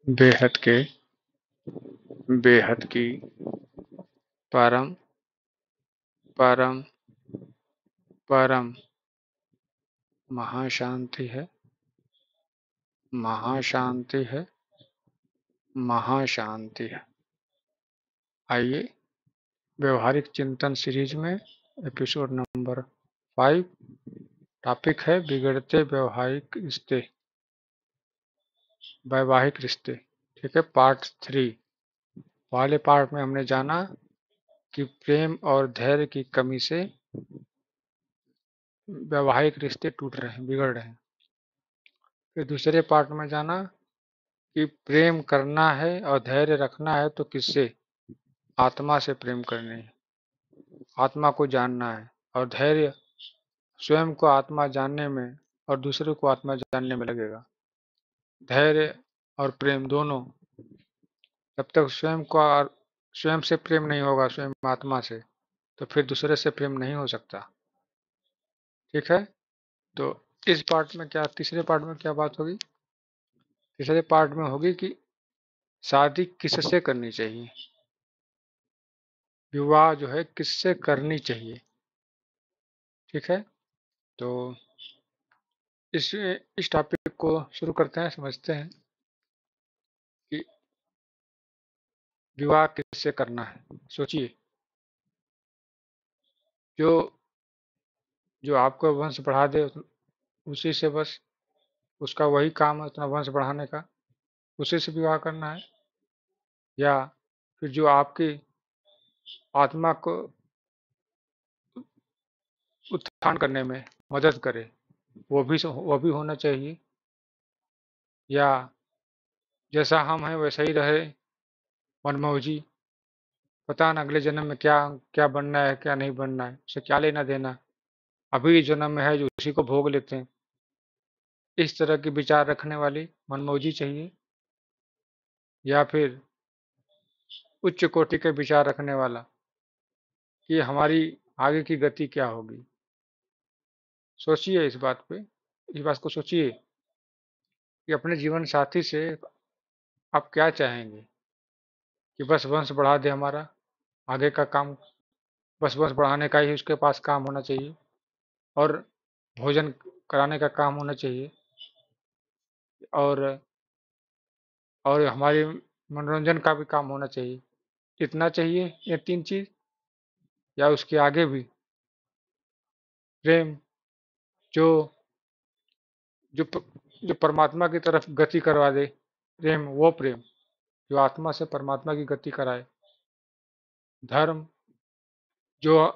बेहद के, बेहद की, परम, परम, परम महाशांति है, महाशांति है, महाशांति है। आइए व्यवहारिक चिंतन सीरीज में एपिसोड नंबर 5, टॉपिक है बिगड़ते वैवाहिक रिश्ते। ठीक है, पार्ट 3। पहले पार्ट में हमने जाना कि प्रेम और धैर्य की कमी से वैवाहिक रिश्ते टूट रहे हैं, बिगड़ रहे हैं। फिर दूसरे पार्ट में जाना कि प्रेम करना है और धैर्य रखना है तो किससे? आत्मा से प्रेम करनी है, आत्मा को जानना है। और धैर्य स्वयं को आत्मा जानने में और दूसरे को आत्मा जानने में लगेगा। धैर्य और प्रेम दोनों, जब तक स्वयं से प्रेम नहीं होगा, स्वयं आत्मा से, तो फिर दूसरे से प्रेम नहीं हो सकता। ठीक है, तो इस पार्ट में क्या, तीसरे पार्ट में क्या बात होगी? तीसरे पार्ट में होगी कि शादी किससे करनी चाहिए, विवाह जो है किससे करनी चाहिए। ठीक है, तो इस टॉपिक को शुरू करते हैं, समझते हैं कि विवाह किससे करना है। सोचिए, जो जो आपको वंश बढ़ा दे उसी से बस, उसका वही काम है, अपना वंश बढ़ाने का, उसी से विवाह करना है। या फिर जो आपकी आत्मा को उत्थान करने में मदद करे, वो भी होना चाहिए। या जैसा हम हैं वैसा ही रहे, मनमौजी, पता न अगले जन्म में क्या क्या बनना है, क्या नहीं बनना है, उसे क्या लेना देना, अभी जन्म में है जो उसी को भोग लेते हैं। इस तरह के विचार रखने वाली मनमौजी चाहिए, या फिर उच्च कोटि के विचार रखने वाला कि हमारी आगे की गति क्या होगी। सोचिए इस बात को सोचिए कि अपने जीवन साथी से आप क्या चाहेंगे? कि बस वंश बढ़ा दे हमारा, आगे का काम बस वंश बढ़ाने का ही उसके पास काम होना चाहिए, और भोजन कराने का काम होना चाहिए, और हमारे मनोरंजन का भी काम होना चाहिए। इतना चाहिए ये 3 चीज, या उसके आगे भी प्रेम, जो जो जो परमात्मा की तरफ गति करवा दे, प्रेम, वो प्रेम जो आत्मा से परमात्मा की गति कराए। धर्म, जो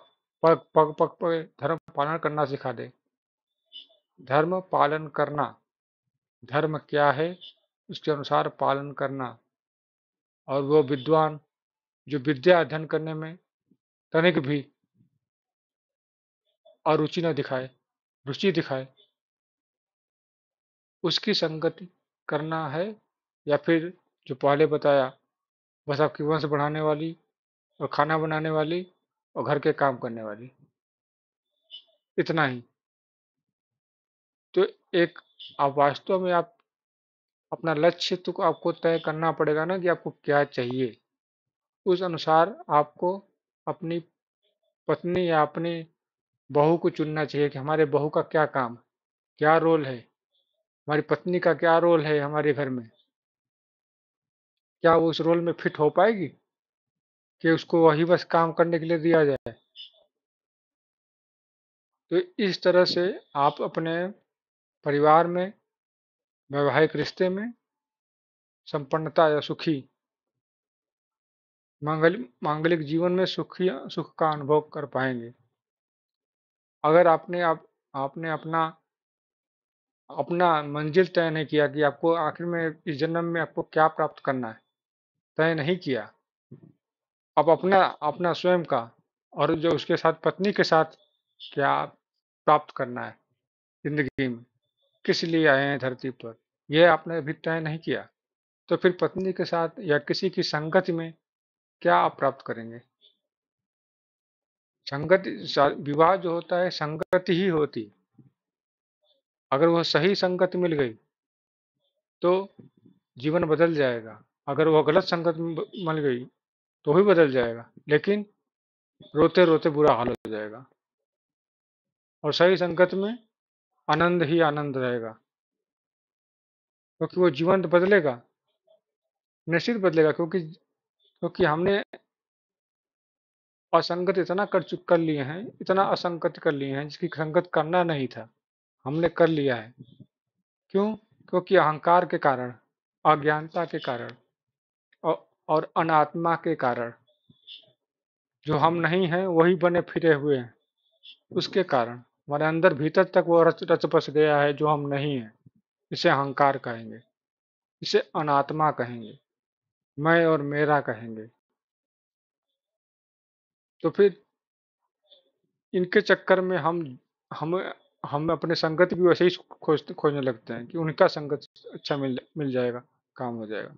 पग पग पग पे धर्म पालन करना सिखा दे। धर्म पालन करना, धर्म क्या है उसके अनुसार पालन करना। और वो विद्वान जो विद्या अध्ययन करने में तनिक भी अरुचि न दिखाए, रुचि दिखाए, उसकी संगति करना है। या फिर जो पहले बताया, बस आपकी वंश बढ़ाने वाली और खाना बनाने वाली और घर के काम करने वाली, इतना ही। तो एक, आप वास्तव में आप अपना लक्ष्य तो आपको तय करना पड़ेगा ना कि आपको क्या चाहिए। उस अनुसार आपको अपनी पत्नी या अपनी बहू को चुनना चाहिए कि हमारे बहू का क्या काम, क्या रोल है, हमारी पत्नी का क्या रोल है हमारे घर में, क्या वो उस रोल में फिट हो पाएगी कि उसको वही बस काम करने के लिए दिया जाए। तो इस तरह से आप अपने परिवार में, वैवाहिक रिश्ते में संपन्नता या सुखी मांगलिक जीवन में सुख का अनुभव कर पाएंगे। अगर आपने अपना अपना मंजिल तय नहीं किया कि आपको आखिर में इस जन्म में आपको क्या प्राप्त करना है, तय नहीं किया, अब अपना अपना स्वयं का और जो उसके साथ पत्नी के साथ क्या प्राप्त करना है जिंदगी में, किस लिए आए हैं धरती पर, यह आपने अभी तय नहीं किया, तो फिर पत्नी के साथ या किसी की संगति में क्या आप प्राप्त करेंगे? संगति, विवाह जो होता है संगति ही होती। अगर वह सही संगति मिल गई तो जीवन बदल जाएगा। अगर वो गलत संगत में मिल गई तो भी बदल जाएगा, लेकिन रोते रोते बुरा हाल हो जाएगा। और सही संगत में आनंद ही आनंद रहेगा, क्योंकि वो जीवन तो बदलेगा, निश्चित बदलेगा। क्योंकि हमने असंगत इतना कर लिए हैं, इतना असंगत कर लिए हैं जिसकी संगत करना नहीं था, हमने कर लिया है। क्यों? क्योंकि अहंकार के कारण, अज्ञानता के कारण और अनात्मा के कारण, जो हम नहीं हैं वही बने फिरे हुए हैं, उसके कारण हमारे अंदर भीतर तक वो रच रच बस गया है जो हम नहीं हैं। इसे अहंकार कहेंगे, इसे अनात्मा कहेंगे, मैं और मेरा कहेंगे। तो फिर इनके चक्कर में हम हम अपने संगत भी वैसे ही खोजने लगते हैं कि उनका संगत अच्छा मिल जाएगा, काम हो जाएगा।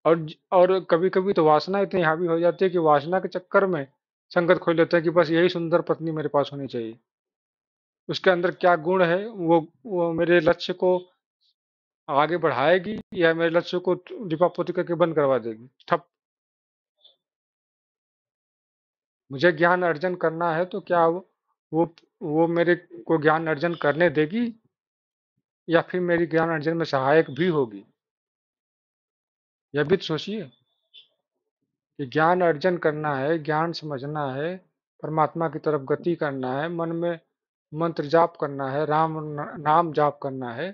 और कभी कभी तो वासना इतनी हावी हो जाती है कि वासना के चक्कर में संगत खोज लेते हैं कि बस यही सुंदर पत्नी मेरे पास होनी चाहिए। उसके अंदर क्या गुण है, वो मेरे लक्ष्य को आगे बढ़ाएगी या मेरे लक्ष्य को डिपापोती करके बंद करवा देगी, ठप। मुझे ज्ञान अर्जन करना है तो क्या वो वो मेरे को ज्ञान अर्जन करने देगी या फिर मेरी ज्ञान अर्जन में सहायक भी होगी? यह भी तो सोचिए कि ज्ञान अर्जन करना है, ज्ञान समझना है, परमात्मा की तरफ गति करना है, मन में मंत्र जाप करना है, नाम जाप करना है,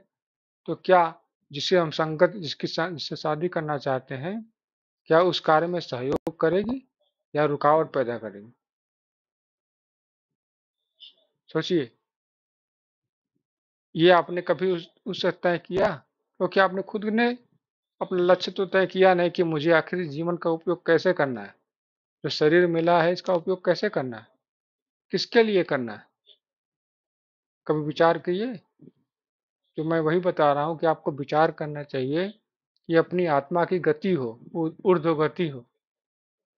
तो क्या जिसे हम संगत जिससे शादी करना चाहते हैं, क्या उस कार्य में सहयोग करेगी या रुकावट पैदा करेगी? सोचिए। ये आपने कभी उससे तय किया? क्योंकि आपने खुद ने अपना लक्ष्य तो तय किया नहीं कि मुझे आखिर जीवन का उपयोग कैसे करना है, जो शरीर मिला है इसका उपयोग कैसे करना है, किसके लिए करना है। कभी विचार किए? तो मैं वही बता रहा हूँ कि आपको विचार करना चाहिए कि अपनी आत्मा की गति हो, ऊर्ध्व गति हो।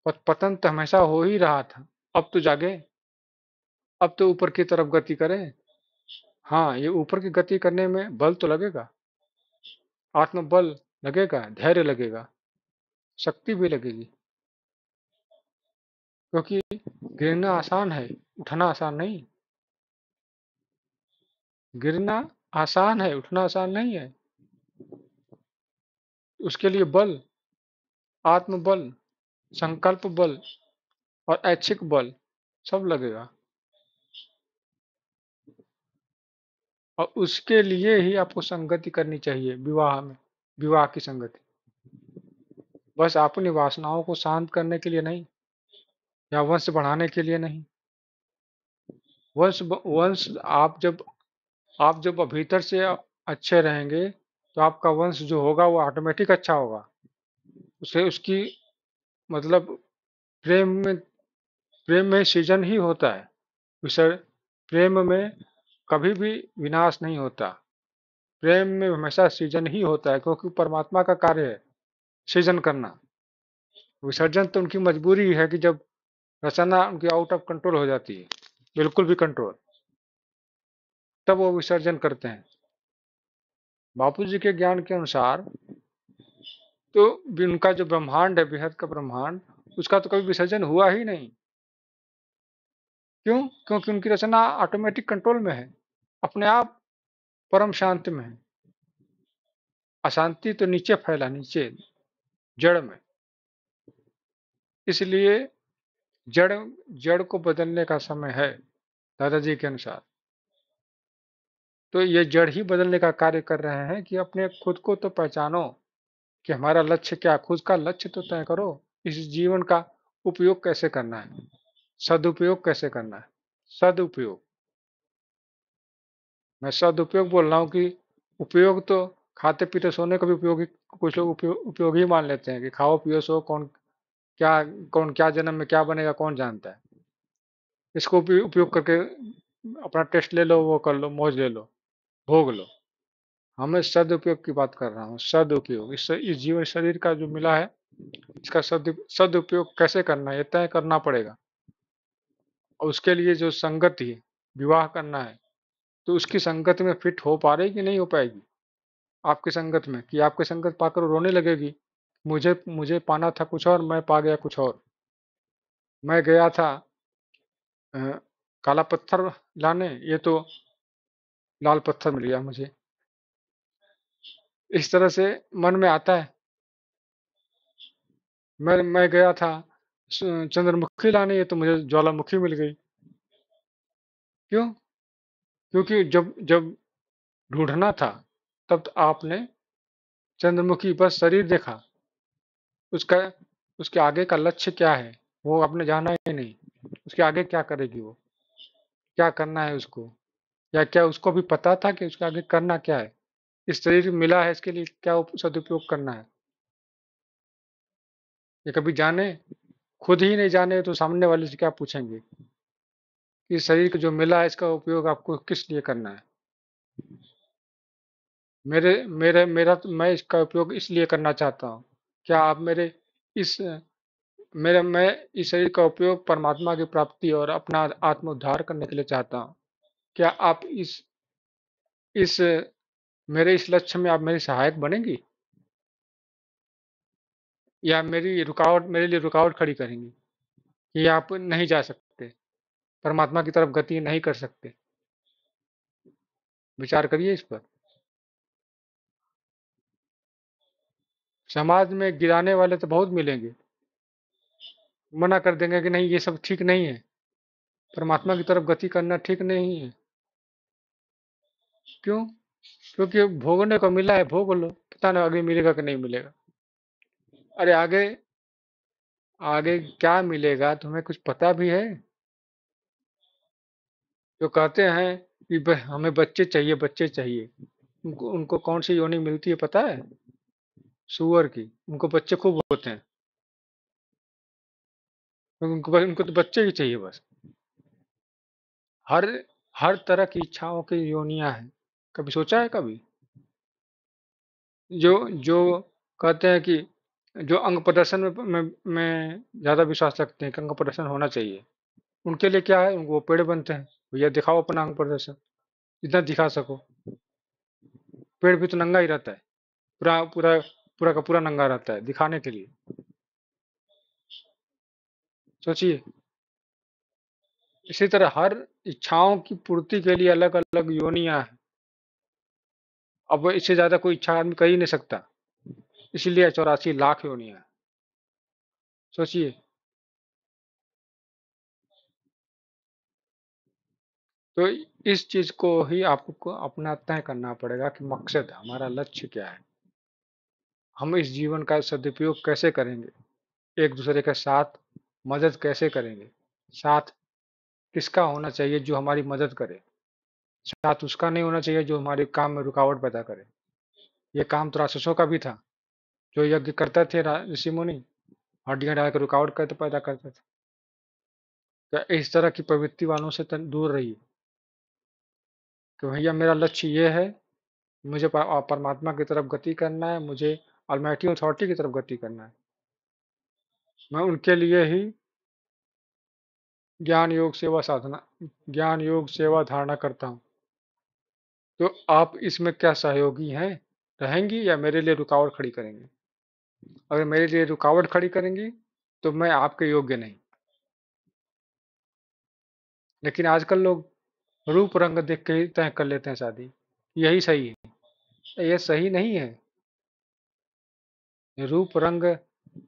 पतन तो हमेशा हो ही रहा था, अब तो जागे, अब तो ऊपर की तरफ गति करें। हाँ, ये ऊपर की गति करने में बल तो लगेगा, आत्मबल लगेगा, धैर्य लगेगा, शक्ति भी लगेगी। क्योंकि गिरना आसान है, उठना आसान नहीं। गिरना आसान है, उठना आसान नहीं है। उसके लिए बल, आत्मबल, संकल्प बल और ऐच्छिक बल सब लगेगा। और उसके लिए ही आपको संगति करनी चाहिए विवाह में, विवाह की संगति। बस अपनी वासनाओं को शांत करने के लिए नहीं, या वंश बढ़ाने के लिए नहीं। वंश वंश आप जब भीतर से अच्छे रहेंगे तो आपका वंश जो होगा वो ऑटोमेटिक अच्छा होगा। उसे उसकी मतलब प्रेम में प्रेम में सृजन ही होता है। विसर प्रेम में कभी भी विनाश नहीं होता, प्रेम में हमेशा सृजन ही होता है, क्योंकि परमात्मा का कार्य है सृजन करना। विसर्जन तो उनकी मजबूरी है कि जब रचना उनकी आउट ऑफ कंट्रोल हो जाती है, बिल्कुल भी कंट्रोल, तब वो विसर्जन करते हैं। बापू जी के ज्ञान के अनुसार तो उनका जो ब्रह्मांड है, बेहद का ब्रह्मांड, उसका तो कभी विसर्जन हुआ ही नहीं। क्यों? क्योंकि उनकी रचना ऑटोमेटिक कंट्रोल में है, अपने आप परम शांति में है। अशांति तो नीचे फैला, नीचे जड़ में। इसलिए जड़ जड़ को बदलने का समय है दादाजी के अनुसार। तो ये जड़ ही बदलने का कार्य कर रहे हैं कि अपने खुद को तो पहचानो कि हमारा लक्ष्य क्या, खुद का लक्ष्य तो तय करो। इस जीवन का उपयोग कैसे करना है, सदुपयोग कैसे करना है। सदुपयोग, मैं सदुपयोग बोल रहा हूँ कि उपयोग तो खाते पीते सोने का भी उपयोगी, कुछ लोग उपयोग ही मान लेते हैं कि खाओ पियो सो, क्या कौन क्या जन्म में क्या बनेगा कौन जानता है। इसको भी उपयोग करके अपना टेस्ट ले लो, वो कर लो, मौज ले लो, भोग लो। हाँ, मैं सदुपयोग की बात कर रहा हूँ, सदुपयोग। इस जीवन शरीर का जो मिला है, इसका सदुपयोग कैसे करना है ये तय करना पड़ेगा। और उसके लिए जो संगति है, विवाह करना है, तो उसकी संगति में फिट हो पा रही कि नहीं हो पाएगी? आपकी संगत में, कि आपकी संगत पाकर वो रोने लगेगी। मुझे मुझे पाना था कुछ और, मैं पा गया कुछ और। मैं गया था अ, काला पत्थर लाने, ये तो लाल पत्थर मिल गया मुझे। इस तरह से मन में आता है। मैं गया था चंद्रमुखी लाने, ये तो मुझे ज्वालामुखी मिल गई। क्यों? क्योंकि जब जब ढूंढना था, तब तो आपने चंद्रमुखी बस शरीर देखा। उसका उसके आगे का लक्ष्य क्या है, वो आपने जाना ही नहीं। उसके आगे क्या करेगी वो, क्या करना है उसको, या क्या उसको भी पता था कि उसके आगे करना क्या है? इस शरीर मिला है, इसके लिए क्या सदुपयोग करना है, ये कभी जाने? खुद ही नहीं जाने तो सामने वाले से क्या पूछेंगे कि इस शरीर को जो मिला है, इसका उपयोग आपको किस लिए करना है? मेरे मेरे मेरा तो, मैं इसका उपयोग इसलिए करना चाहता हूँ। क्या आप मेरे इस मेरे मैं इस शरीर का उपयोग परमात्मा की प्राप्ति और अपना आत्म उद्धार करने के लिए चाहता हूँ। क्या आप इस मेरे इस लक्ष्य में आप मेरी सहायक बनेंगी, या मेरे लिए रुकावट खड़ी करेंगी कि आप नहीं जा सकते, परमात्मा की तरफ गति नहीं कर सकते? विचार करिए इस पर। समाज में गिराने वाले तो बहुत मिलेंगे, मना कर देंगे कि नहीं, ये सब ठीक नहीं है, परमात्मा की तरफ गति करना ठीक नहीं है। क्यों? क्योंकि भोगने को मिला है, भोग लो, पता नहीं आगे मिलेगा कि नहीं मिलेगा। अरे आगे, आगे क्या मिलेगा तुम्हें कुछ पता भी है? जो कहते हैं कि हमें बच्चे चाहिए, बच्चे चाहिए, उनको उनको कौन सी योनि मिलती है पता है? सूअर की। उनको बच्चे खूब होते हैं, उनको तो बच्चे ही चाहिए बस। हर हर तरह की इच्छाओं की योनियां हैं। कभी सोचा है कभी? जो जो कहते हैं कि जो अंग प्रदर्शन में ज्यादा विश्वास रखते हैं कि अंग प्रदर्शन होना चाहिए, उनके लिए क्या है, वो पेड़ बनते हैं। भैया दिखाओ अपना अंग प्रदर्शन, जितना दिखा सको। पेड़ भी तो नंगा ही रहता है, पूरा पूरा पूरा का पूरा नंगा रहता है दिखाने के लिए। सोचिए। इसी तरह हर इच्छाओं की पूर्ति के लिए अलग अलग योनियां हैं। अब इससे ज्यादा कोई इच्छा आदमी कर ही नहीं सकता, इसीलिए 84 लाख योनियां हैं। सोचिए। तो इस चीज को ही आपको अपना तय करना पड़ेगा कि मकसद, हमारा लक्ष्य क्या है, हम इस जीवन का सदुपयोग कैसे करेंगे, एक दूसरे के साथ मदद कैसे करेंगे। साथ किसका होना चाहिए जो हमारी मदद करे, साथ उसका नहीं होना चाहिए जो हमारे काम में रुकावट पैदा करे। ये काम तो राक्षसों का भी था, जो यज्ञ करते थे ऋषि मुनि, हड्डियां डालकर रुकावट करते पैदा करते थे। तो इस तरह की प्रवृत्ति वालों से दूर रहिए कि भैया मेरा लक्ष्य ये है, मुझे परमात्मा की तरफ गति करना है, मुझे ऑलमाइटी अथॉरिटी की तरफ गति करना है। मैं उनके लिए ही ज्ञान योग सेवा साधना, ज्ञान योग सेवा धारणा करता हूँ। तो आप इसमें क्या सहयोगी हैं, रहेंगी या मेरे लिए रुकावट खड़ी करेंगी? अगर मेरे लिए रुकावट खड़ी करेंगी तो मैं आपके योग्य नहीं। लेकिन आजकल लोग रूप रंग देख के ही तय कर लेते हैं शादी, यही सही है। ये सही नहीं है। रूप रंग,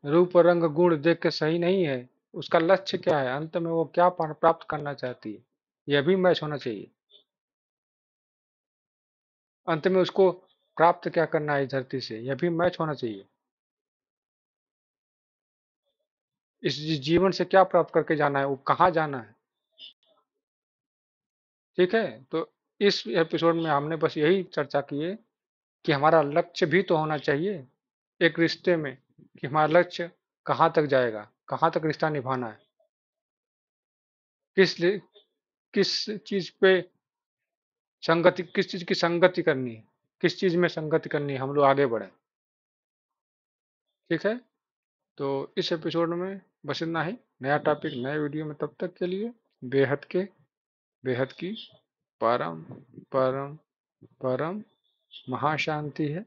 रूप रंग गुण देख के सही नहीं है। उसका लक्ष्य क्या है, अंत में वो क्या प्राप्त करना चाहती है, यह भी मैच होना चाहिए। अंत में उसको प्राप्त क्या करना है इस धरती से, यह भी मैच होना चाहिए। इस जीवन से क्या प्राप्त करके जाना है, वो कहाँ जाना है। ठीक है। तो इस एपिसोड में हमने बस यही चर्चा की है कि हमारा लक्ष्य भी तो होना चाहिए एक रिश्ते में, कि हमारा लक्ष्य कहाँ तक जाएगा, कहाँ तक रिश्ता निभाना है, किस चीज पे संगति, किस चीज की संगति करनी है, किस चीज में संगति करनी है, हम लोग आगे बढ़े। ठीक है। तो इस एपिसोड में बस इतना ही। नया टॉपिक नए वीडियो में, तब तक के लिए बेहद के बेहद की परम परम परम महाशांति है,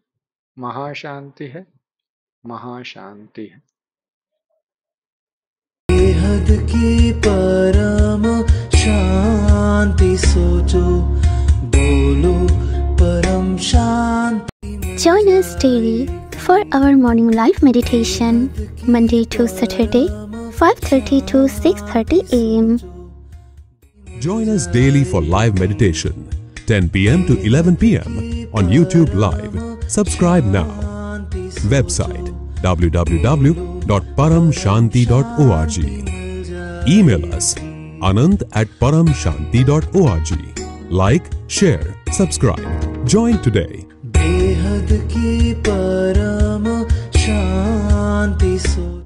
महाशांति है, महाशांति है। बेहद की परम शांति सोचो, बोलो परम शांति। Join us daily for our morning live meditation, Monday to Saturday, 5:30 to 6:30 a.m. Join us daily for live meditation, 10 p.m. to 11 p.m. on YouTube Live. Subscribe now. Website www.paramshanti.org. Email us anand@paramshanti.org. Like, share, subscribe. Join today. बेहद की परम शांति सोचो।